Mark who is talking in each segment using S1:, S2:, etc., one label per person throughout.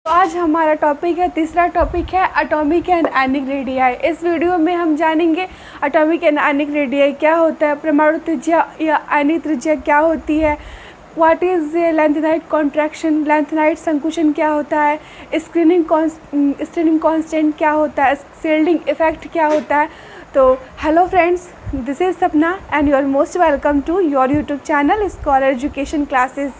S1: तो आज हमारा टॉपिक है, तीसरा टॉपिक है एटॉमिक एंड आयनिक रेडियाई। इस वीडियो में हम जानेंगे एटॉमिक एंड आयनिक रेडियाई क्या होता है, परमाणु त्रिज्या या आयनिक त्रिज्या क्या होती है, what is lanthanide contraction, lanthanide संकुचन क्या होता है, स्क्रीनिंग कांस्टेंट क्या होता है, शील्डिंग इफेक्ट क्या होता है। तो hello friends, this is Sapna and you are most welcome to your YouTube channel scholar education classes.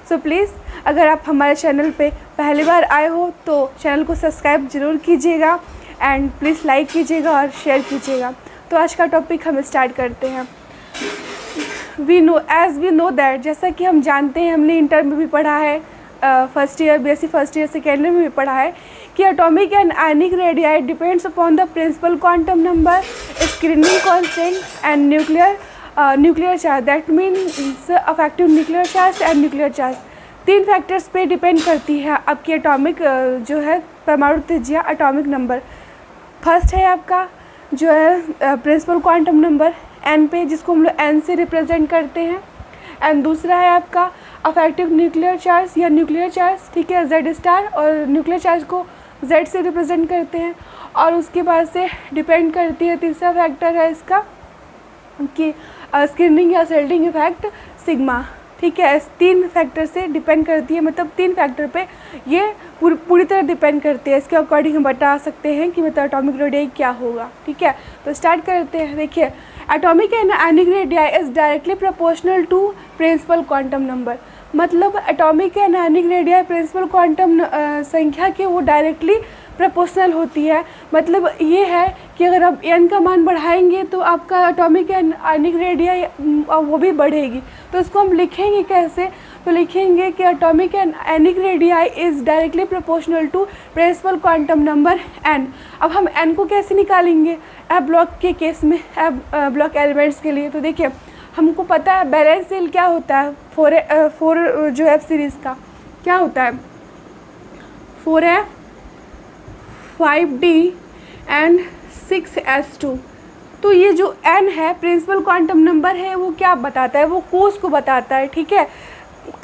S1: So please अगर आप हमारे चैनल पे पहली बार आए हो तो चैनल को सब्सक्राइब ज़रूर कीजिएगा एंड प्लीज़ लाइक कीजिएगा और शेयर कीजिएगा। तो आज का टॉपिक हम स्टार्ट करते हैं। वी नो दैट, जैसा कि हम जानते हैं, हमने इंटर में भी पढ़ा है, first year BSc first year second year में भी पढ़ा है कि atomic and ionic radii depends upon the principal quantum number, screening constant and nuclear charge, that means effective nuclear charge and nuclear charge. तीन फैक्टर्स पे depend करती है आपकी एटॉमिक जो है परमाणु त्रिज्या, एटॉमिक नंबर। फर्स्ट है आपका जो है प्रिंसिपल क्वांटम नंबर एन पे, जिसको हम लोग एन से रिप्रेजेंट करते हैं, एंड दूसरा है आपका अफेक्टिव न्यूक्लियर चार्ज या न्यूक्लियर चार्ज, ठीक है, जेड स्टार, और न्यूक्लियर चार्ज को जेड से रिप्रेजेंट करते हैं। और उसके बाद से डिपेंड करती है, तीसरा फैक्टर है इसका कि स्क्रीनिंग या शील्डिंग इफेक्ट सिग्मा, ठीक है। इस तीन फैक्टर से डिपेंड करती है, मतलब तीन फैक्टर पे ये पूरी तरह डिपेंड करती है। इसके अकॉर्डिंग हम बता सकते हैं कि मतलब एटॉमिक रेडियाई क्या होगा, ठीक है। तो स्टार्ट करते हैं। देखिए, atomic and ionic radii is directly proportional to principal quantum number. मतलब atomic and ionic radii principal quantum संख्या के वो डायरेक्टली प्रोपोर्शनल होती है। मतलब ये है कि अगर आप एन का मान बढ़ाएंगे तो आपका एटॉमिक एंड आयनिक रेडियाई वो भी बढ़ेगी। तो इसको हम लिखेंगे कैसे? तो लिखेंगे कि atomic and ionic radii is directly proportional to principal quantum number N. अब हम एन को कैसे निकालेंगे एफ ब्लॉक के केस में, एफ ब्लॉक एलिमेंट्स के लिए? तो देखिए, हमको पता है बैलेंस सेल क्या होता है, फोर जो एफ सीरीज़ का क्या होता है, 4f 5d एंड 6s2। तो ये जो n है प्रिंसिपल क्वांटम नंबर है, वो क्या बताता है? वो कोस को बताता है, ठीक है,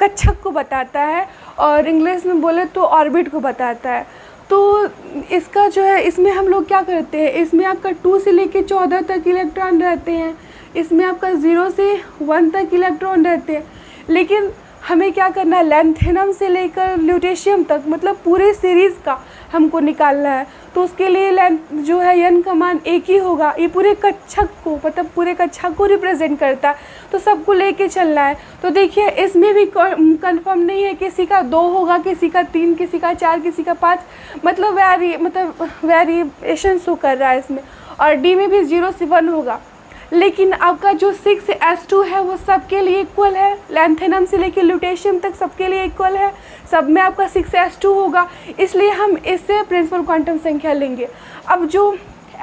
S1: कक्षक को बताता है, और इंग्लिश में बोले तो ऑर्बिट को बताता है। तो इसका जो है, इसमें हम लोग क्या करते हैं, इसमें आपका 2 से लेके 14 तक इलेक्ट्रॉन रहते हैं, इसमें आपका 0 से 1 तक इलेक्ट्रॉन रहते हैं। लेकिन हमें क्या करना है, लैंथेनम से लेकर ल्यूटेशियम तक, मतलब पूरे सीरीज़ का हमको निकालना है। तो उसके लिए लेंथ जो है एन का मान एक ही होगा। ये पूरे कक्षक को, मतलब पूरे कक्षक को रिप्रेजेंट करता है, तो सबको लेके चलना है। तो देखिए, इसमें भी कंफर्म नहीं है, किसी का 2 होगा, किसी का 3, किसी का 4, किसी का 5, मतलब वेरिएशन शो कर रहा है इसमें। और डी में भी 0 से 1 होगा। लेकिन आपका जो 6s2 है वो सबके लिए इक्वल है, लैंथेनम से लेकर ल्यूटेशियम तक सबके लिए इक्वल है, सब में आपका 6s2 होगा, इसलिए हम इससे प्रिंसिपल क्वांटम संख्या लेंगे। अब जो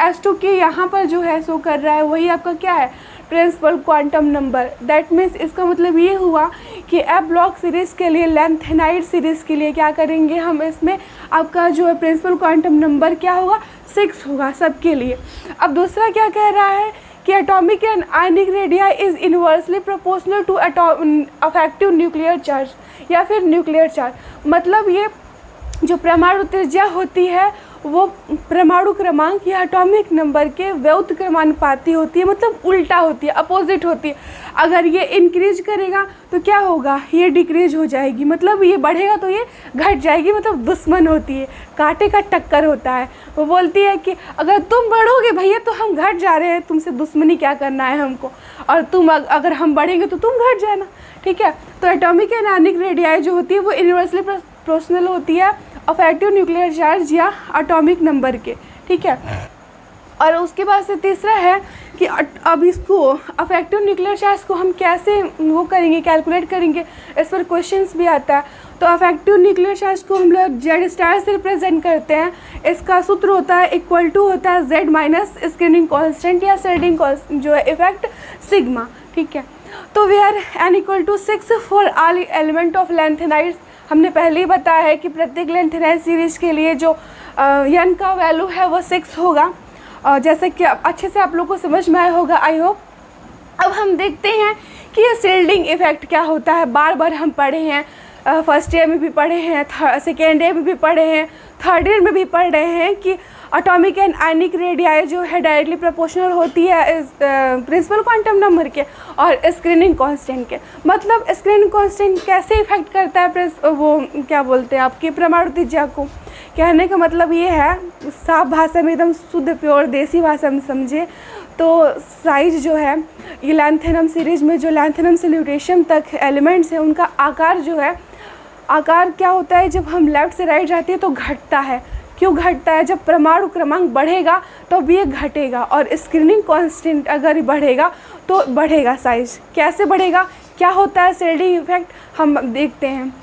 S1: s2 के यहाँ पर जो है शो कर रहा है, वही आपका क्या है, principal quantum number. That means इसका मतलब ये हुआ कि एफ ब्लॉक सीरीज़ के लिए, लैंथेनाइट सीरीज़ के लिए क्या करेंगे हम, इसमें आपका जो है प्रिंसिपल क्वांटम नंबर क्या होगा, 6 होगा सबके लिए। अब दूसरा क्या कह रहा है कि atomic and ionic radii is inversely proportional to effective nuclear charge या फिर न्यूक्लियर चार्ज। मतलब ये जो परमाणु त्रिज्या होती है वो परमाणु क्रमांक या एटॉमिक नंबर के व्युत्क्रमानुपाती क्रमानुपाती होती है, मतलब उल्टा होती है, अपोजिट होती है। अगर ये इंक्रीज करेगा तो क्या होगा, ये डिक्रीज हो जाएगी, मतलब ये बढ़ेगा तो ये घट जाएगी, मतलब दुश्मन होती है, कांटे का टक्कर होता है। वो बोलती है कि अगर तुम बढ़ोगे भैया तो हम घट जा रहे हैं, तुमसे दुश्मनी क्या करना है हमको, और तुम अगर हम बढ़ेंगे तो तुम घट जाना, ठीक है। तो एटॉमिक एंड आयनिक रेडियाई जो होती है वो इनवर्सली प्रोपोर्शनल होती है अफेक्टिव न्यूक्लियर चार्ज या एटॉमिक नंबर के, ठीक है। और उसके बाद से तीसरा है कि अब इसको अफेक्टिव न्यूक्लियर चार्ज को हम कैसे वो करेंगे, कैलकुलेट करेंगे, इस पर क्वेश्चंस भी आता है। तो अफेक्टिव न्यूक्लियर चार्ज को हम लोग जेड स्टार से रिप्रेजेंट करते हैं। इसका सूत्र होता है इक्वल टू होता है जेड माइनस स्क्रीनिंग कांस्टेंट या शील्डिंग जो है इफेक्ट सिग्मा, ठीक है। तो where N equal to 6 for all element of lanthanide. हमने पहले ही बताया है कि प्रत्येक लैंथेनाइट सीरीज़ के लिए जो एन का वैल्यू है वो 6 होगा, जैसे कि अच्छे से आप लोग को समझ में आया होगा, आई होप। अब हम देखते हैं कि ये शील्डिंग इफेक्ट क्या होता है। बार बार हम पढ़े हैं फर्स्ट ईयर में भी पढ़े हैं, सेकेंड ईयर में भी पढ़े हैं, थर्ड ईयर में भी पढ़ रहे हैं कि एटॉमिक एंड आयनिक रेडियाई जो है डायरेक्टली प्रोपोर्शनल होती है प्रिंसिपल क्वांटम नंबर के और स्क्रीनिंग कांस्टेंट के। मतलब स्क्रीनिंग कांस्टेंट कैसे इफेक्ट करता है वो क्या बोलते हैं आपकी परमाणु त्रिज्या को। कहने का मतलब ये है, साफ भाषा में एकदम शुद्ध प्योर देसी भाषा में समझे तो साइज जो है ये लैंथेनम सीरीज में जो लैंथेनम से ल्यूटेशियम तक एलिमेंट्स हैं उनका आकार जो है, आकार क्या होता है जब हम लेफ़्ट से राइट जाते हैं तो घटता है। क्यों घटता है? जब परमाणु क्रमांक बढ़ेगा तो भी ये घटेगा और स्क्रीनिंग कांस्टेंट अगर बढ़ेगा तो बढ़ेगा साइज। कैसे बढ़ेगा, क्या होता है शिल्डिंग इफेक्ट हम देखते हैं।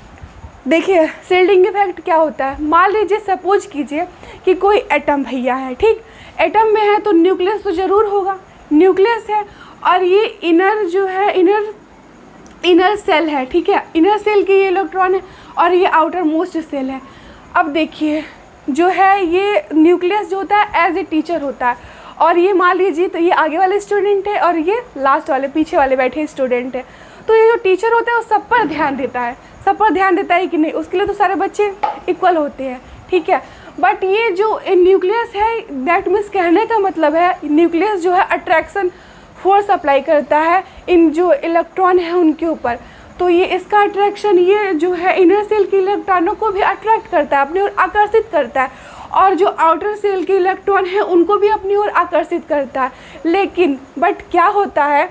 S1: देखिए शिल्डिंग इफेक्ट क्या होता है। मान लीजिए सपोज कीजिए कि कोई एटम भैया है, ठीक, एटम में है तो न्यूक्लियस तो ज़रूर होगा, न्यूक्लियस है और ये इनर जो है इनर सेल है, ठीक है, इनर सेल के ये इलेक्ट्रॉन है और ये आउटर मोस्ट सेल है। अब देखिए जो है ये न्यूक्लियस जो होता है एज ए टीचर होता है और ये मान लीजिए तो ये आगे वाले स्टूडेंट है और ये लास्ट वाले पीछे वाले बैठे स्टूडेंट है। तो ये जो टीचर होता है वो सब पर ध्यान देता है, सब पर ध्यान देता है कि नहीं, उसके लिए तो सारे बच्चे इक्वल होते हैं, ठीक है। बट ये जो न्यूक्लियस है दैट मीन्स कहने का मतलब है न्यूक्लियस जो है अट्रैक्शन फोर्स अप्लाई करता है इन जो इलेक्ट्रॉन है उनके ऊपर। तो ये इसका अट्रैक्शन ये जो है इनर सेल के इलेक्ट्रॉनों को भी अट्रैक्ट करता है, अपनी ओर आकर्षित करता है और जो आउटर सेल के इलेक्ट्रॉन है उनको भी अपनी ओर आकर्षित करता है। लेकिन बट क्या होता है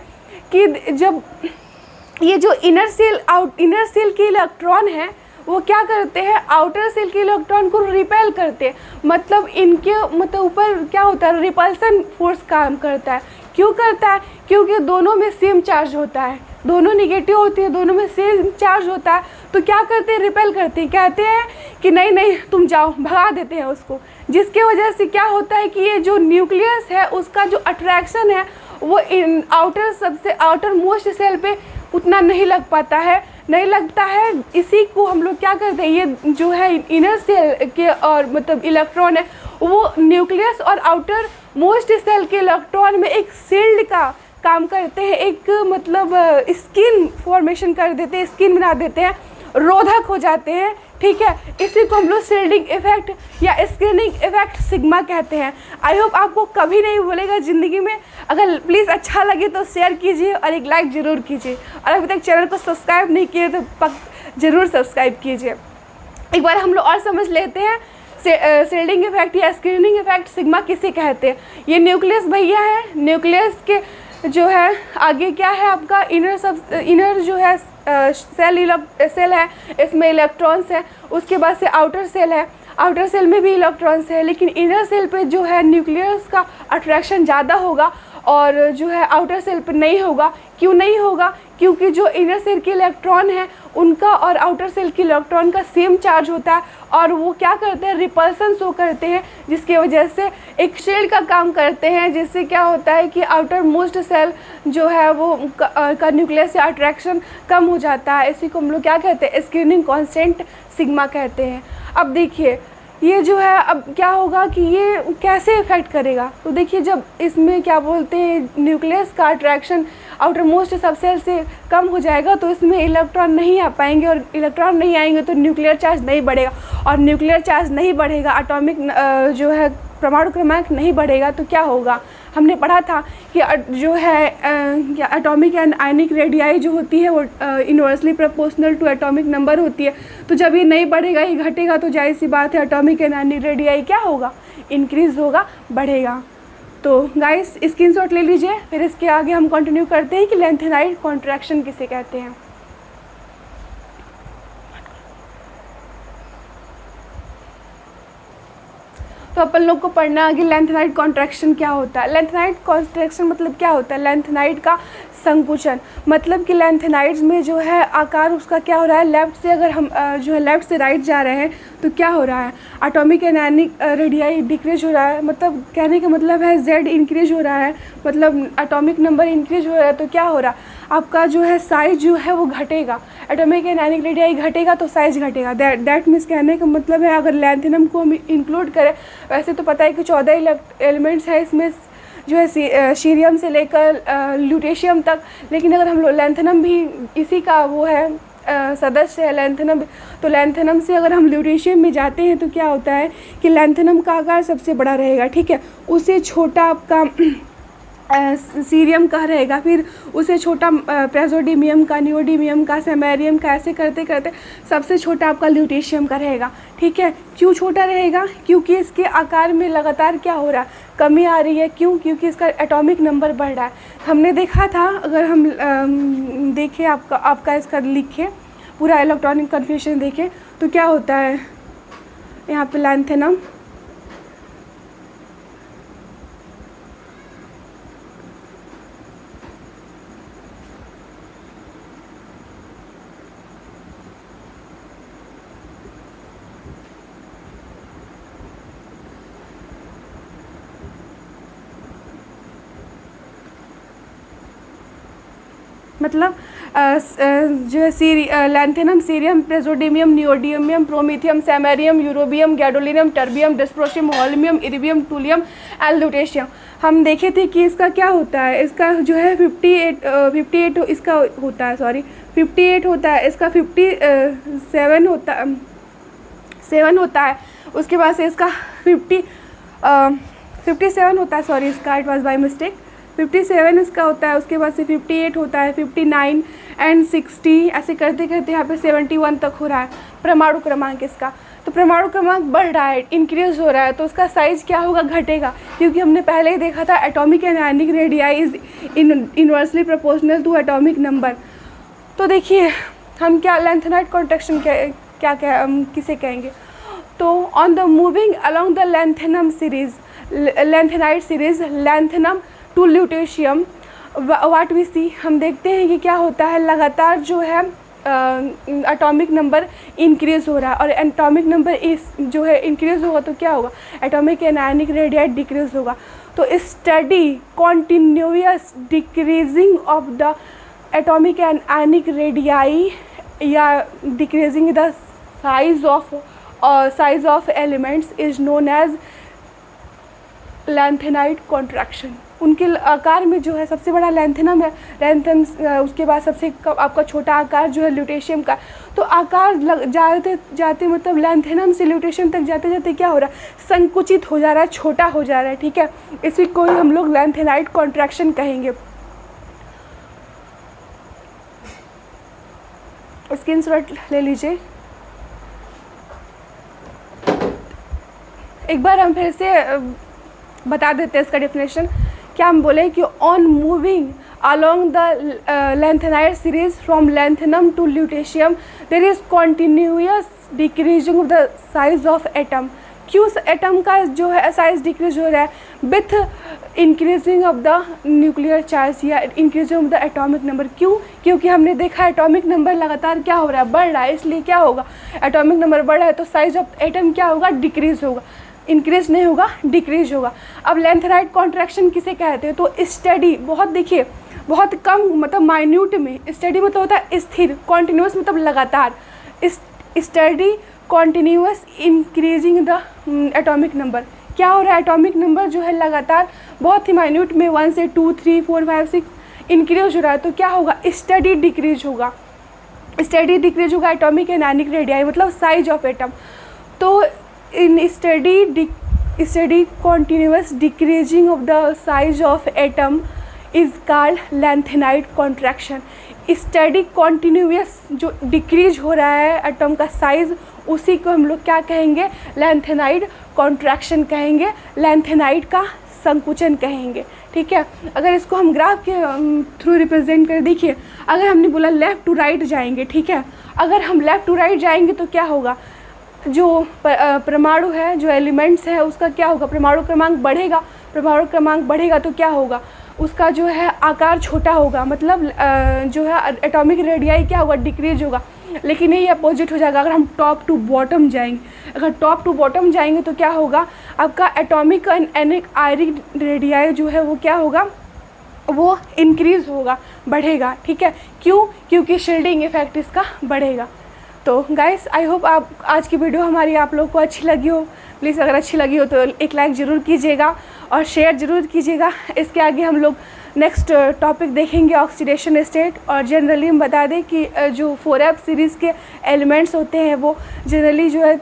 S1: कि जब ये जो इनर सेल के इलेक्ट्रॉन है वो क्या करते हैं, आउटर सेल के इलेक्ट्रॉन को रिपेल करते हैं। मतलब इनके मतलब ऊपर क्या होता है, रिपल्सन फोर्स काम करता है। क्यों करता है? क्योंकि दोनों में सेम चार्ज होता है, दोनों निगेटिव होती है, दोनों में सेम चार्ज होता है। तो क्या करते हैं, रिपेल करते हैं, कहते हैं कि नहीं नहीं तुम जाओ, भगा देते हैं उसको। जिसके वजह से क्या होता है कि ये जो न्यूक्लियस है उसका जो अट्रैक्शन है वो सबसे आउटर मोस्ट सेल पे उतना नहीं लग पाता है, नहीं लगता है। इसी को हम लोग क्या करते हैं, ये जो है इनर सेल के और मतलब इलेक्ट्रॉन है वो न्यूक्लियस और आउटर मोस्ट सेल के इलेक्ट्रॉन में एक शील्ड का काम करते हैं, एक मतलब स्किन फॉर्मेशन कर देते हैं, स्किन बना देते हैं, रोधक हो जाते हैं, ठीक है। इसी को हम लोग शील्डिंग इफेक्ट या स्क्रीनिंग इफेक्ट सिग्मा कहते हैं। आई होप आपको कभी नहीं भूलेगा ज़िंदगी में। अगर प्लीज़ अच्छा लगे तो शेयर कीजिए और एक लाइक ज़रूर कीजिए और अभी तक चैनल को सब्सक्राइब नहीं किए तो ज़रूर सब्सक्राइब कीजिए। एक बार हम लोग और समझ लेते हैं शील्डिंग इफेक्ट या स्क्रीनिंग इफेक्ट सिग्मा किसे कहते हैं। ये न्यूक्लियस भैया है, न्यूक्लियस के जो है आगे क्या है आपका इनर जो है सेल है, इसमें इलेक्ट्रॉन्स है। उसके बाद से आउटर सेल है, आउटर सेल में भी इलेक्ट्रॉन्स है, लेकिन इनर सेल पे जो है न्यूक्लियस का अट्रैक्शन ज़्यादा होगा और जो है आउटर सेल पे नहीं होगा। क्यों नहीं होगा? क्योंकि जो इनर सेल के इलेक्ट्रॉन है उनका और आउटर सेल के इलेक्ट्रॉन का सेम चार्ज होता है और वो क्या करते हैं, रिपल्सन शो करते हैं, जिसकी वजह से एक शील्ड का काम करते हैं, जिससे क्या होता है कि आउटर मोस्ट सेल जो है वो का न्यूक्लियस से अट्रैक्शन कम हो जाता है। इसी को हम लोग क्या कहते हैं, स्क्रीनिंग कांस्टेंट सिग्मा कहते हैं। अब देखिए ये जो है अब क्या होगा कि ये कैसे इफेक्ट करेगा। तो देखिए जब इसमें क्या बोलते हैं न्यूक्लियस का अट्रैक्शन आउटर मोस्ट सबसेल से कम हो जाएगा तो इसमें इलेक्ट्रॉन नहीं आ पाएंगे और इलेक्ट्रॉन नहीं आएंगे तो न्यूक्लियर चार्ज नहीं बढ़ेगा और न्यूक्लियर चार्ज नहीं बढ़ेगा, एटॉमिक जो है परमाणु क्रमांक नहीं बढ़ेगा। तो क्या होगा, हमने पढ़ा था कि जो है एटॉमिक एंड आयनिक रेडियाई जो होती है वो inversely proportional to atomic number होती है। तो जब ये नहीं बढ़ेगा, ये घटेगा, तो जाहिर सी बात है एटॉमिक एंड आयनिक रेडियाई क्या होगा, इंक्रीज़ होगा, बढ़ेगा। तो गाइस स्क्रीनशॉट ले लीजिए, फिर इसके आगे हम कंटिन्यू करते हैं कि लैंथेनाइड कॉन्ट्रैक्शन किसे कहते हैं। तो अपन लोग को पढ़ना आगे लैंथेनाइड कॉन्ट्रैक्शन क्या होता है। लैंथेनाइड कॉन्ट्रैक्शन मतलब क्या होता है, लैंथेनाइड का संकुचन। मतलब कि लैंथेनाइड्स में जो है आकार उसका क्या हो रहा है, लेफ़्ट से अगर हम जो है लेफ़्ट से राइट जा रहे हैं तो क्या हो रहा है, atomic and ionic radii decrease हो रहा है। मतलब कहने का मतलब है जेड इंक्रीज हो रहा है, मतलब एटॉमिक नंबर इंक्रीज हो रहा है। तो क्या हो रहा है, आपका जो है साइज जो है वो घटेगा, एटॉमिक एंड आयनिक रेडियाई घटेगा तो साइज घटेगा। दैट मीन्स कहने का मतलब है अगर लैंथेनम को हम इंक्लूड करें, वैसे तो पता है कि 14 एलिमेंट्स है इसमें जो है सीरियम से लेकर ल्यूटेशियम तक, लेकिन अगर हम लोग लैंथेनम भी इसी का वो है सदस्य है लैंथेनम। तो लैंथेनम से अगर हम ल्यूटेशियम में जाते हैं तो क्या होता है कि लैंथेनम का आकार सबसे बड़ा रहेगा, ठीक है। उससे छोटा आपका सीरियम का रहेगा, फिर उसे छोटा प्रेजोडियम का, नियोडियम का, सेमेरियम का, ऐसे करते करते सबसे छोटा आपका ल्यूटेशियम का रहेगा, ठीक है। क्यों छोटा रहेगा? क्योंकि इसके आकार में लगातार क्या हो रहा है, कमी आ रही है। क्यों? क्योंकि इसका एटॉमिक नंबर बढ़ रहा है। हमने देखा था, अगर हम देखें आपका इसका लिखे पूरा इलेक्ट्रॉनिक कन्फ्यूजन देखें तो क्या होता है यहाँ पे लैंथेनम, मतलब जो है lanthanum, cerium, praseodymium, neodymium, promethium, samarium, europium, gadolinium, terbium, dysprosium, holmium, erbium, thulium and lutetium. हम देखे थे कि इसका क्या होता है, इसका जो है 58 इसका होता है, सॉरी 58 होता है, इसका 57 होता है। उसके बाद से इसका 57 होता है, सॉरी इसका इट वाज बाय मिस्टेक, 57 इसका होता है। उसके बाद से 58 होता है, 59 एंड 60, ऐसे करते करते यहाँ पे 71 तक हो रहा है परमाणु क्रमांक इसका। तो परमाणु क्रमांक बढ़ रहा है, इंक्रीज हो रहा है, तो उसका साइज़ क्या होगा, घटेगा। क्योंकि हमने पहले ही देखा था atomic and ionic radii is inversely proportional to atomic number. तो देखिए हम क्या लैंथेनाइड कॉन्ट्रैक्शन किसे कहेंगे। तो on the moving along the lanthanum series, lanthanide series, lanthanum to lutetium, what we see, हम देखते हैं कि क्या होता है, लगातार जो है एटॉमिक नंबर इंक्रीज़ हो रहा है। और एटॉमिक नंबर जो है इंक्रीज़ होगा तो क्या होगा, atomic and ionic radii decrease होगा। तो steady continuous decreasing of the atomic and ionic radii या decreasing the size of elements is known as lanthanide contraction. उनके आकार में जो है सबसे बड़ा लैंथेनम है, उसके बाद सबसे आपका छोटा आकार जो है ल्यूटेशियम का। तो आकार जाते जाते मतलब लैंथेनम से ल्यूटेशियम तक जाते जाते क्या हो रहा है, संकुचित हो जा रहा है, छोटा हो जा रहा है, ठीक है। इसी को हम लोग लैंथेनाइड कॉन्ट्रैक्शन कहेंगे। स्क्रीनशॉट ले लीजिए। एक बार हम फिर से बता देते हैं इसका डेफिनेशन। क्या हम बोले कि on moving along the lanthanide series from lanthanum to lutetium there is continuous decreasing of the size of atom। क्यों एटम का जो है साइज डिक्रीज हो रहा है, with increasing of the nuclear charge या increasing of the atomic number. क्यों? क्योंकि हमने देखा एटॉमिक नंबर लगातार क्या हो रहा है, बढ़ रहा है। इसलिए क्या होगा, एटॉमिक नंबर बढ़ रहा है तो साइज ऑफ एटम क्या होगा, डिक्रीज होगा, इंक्रीज नहीं होगा, डिक्रीज होगा। अब लैंथेनाइड कॉन्ट्रैक्शन किसे कहते हैं, तो स्टडी, बहुत देखिए बहुत कम मतलब माइन्यूट में, स्टडी मतलब होता है स्थिर, कॉन्टिन्यूस मतलब लगातार, study continuous increasing the atomic number. क्या हो रहा है, एटॉमिक नंबर जो है लगातार बहुत ही माइन्यूट में 1 से 2 3 4 5 6 इंक्रीज हो रहा है। तो क्या होगा, स्टडी डिक्रीज होगा, स्टडी डिक्रीज होगा एटॉमिक एंड आयनिक रेडियाई मतलब साइज ऑफ एटम। तो इन steady continuous decreasing of the size of atom is called lanthanide contraction. Steady continuous जो डिक्रीज हो रहा है एटम का साइज, उसी को हम लोग क्या कहेंगे, लैंथेनाइड कॉन्ट्रैक्शन कहेंगे, लैंथेनाइड का संकुचन कहेंगे, ठीक है। अगर इसको हम ग्राफ के थ्रू रिप्रेजेंट कर, देखिए अगर हमने बोला लेफ़्ट टू राइट जाएंगे, ठीक है, अगर हम लेफ़्ट टू राइट जाएंगे तो क्या होगा, जो परमाणु है, जो एलिमेंट्स है, उसका क्या होगा, परमाणु क्रमांक बढ़ेगा। परमाणु क्रमांक बढ़ेगा तो क्या होगा, उसका जो है आकार छोटा होगा, मतलब जो है एटॉमिक रेडियाई क्या होगा, डिक्रीज होगा। लेकिन यही अपोजिट हो जाएगा अगर हम टॉप टू बॉटम जाएंगे। अगर टॉप टू बॉटम जाएंगे तो क्या होगा, आपका एटॉमिक एंड आयनिक रेडियाई जो है वो क्या होगा, वो इंक्रीज होगा, बढ़ेगा, ठीक है। क्यों? क्योंकि शील्डिंग इफेक्ट इसका बढ़ेगा। तो गाइस आई होप आप आज की वीडियो हमारी आप लोग को अच्छी लगी हो। प्लीज़ अगर अच्छी लगी हो तो एक लाइक ज़रूर कीजिएगा और शेयर ज़रूर कीजिएगा। इसके आगे हम लोग नेक्स्ट टॉपिक देखेंगे ऑक्सीडेशन स्टेट। और जनरली हम बता दें कि जो 4F सीरीज़ के एलिमेंट्स होते हैं वो जनरली जो है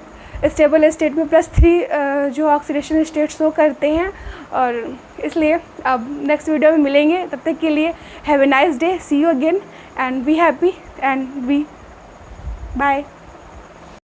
S1: स्टेबल स्टेट में +3 जो ऑक्सीडेशन स्टेट शो करते हैं। और इसलिए अब नेक्स्ट वीडियो में मिलेंगे, तब तक के लिए have a nice day, see you again and be happy and be bye.